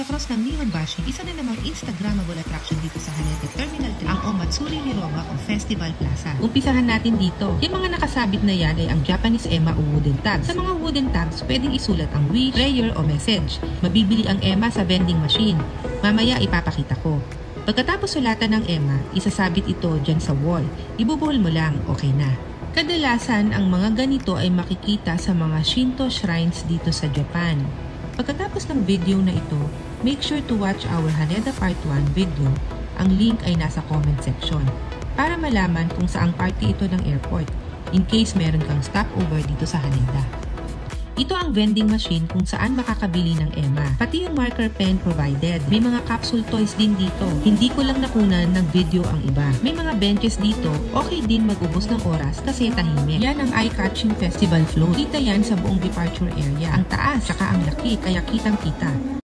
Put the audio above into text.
pagkakross ng Nihonbashi, isa na namang Instagrammable attraction dito sa Haneda Terminal 3, ang Omatsuri Hiroma o Festival Plaza. Umpisahan natin dito. Yung mga nakasabit na yan ay ang Japanese ema o wooden tags. Sa mga wooden tags, pwedeng isulat ang wish, prayer o message. Mabibili ang ema sa vending machine. Mamaya ipapakita ko. Pagkatapos sulatan ng ema, isasabit ito dyan sa wall. Ibubuhol mo lang, okay na. Kadalasan, ang mga ganito ay makikita sa mga Shinto shrines dito sa Japan. Pagkatapos ng video na ito, make sure to watch our Haneda Part 1 video. Ang link ay nasa comment section para malaman kung saang party ito ng airport in case meron kang stopover dito sa Haneda. Ito ang vending machine kung saan makakabili ng ema. Pati yung marker pen provided. May mga capsule toys din dito. Hindi ko lang nakunan ng video ang iba. May mga benches dito. Okay din mag-ubos ng oras kasi tahimik. Yan ang eye-catching festival float. Kita yan sa buong departure area. Ang taas, saka ang laki, kaya kitang-kita.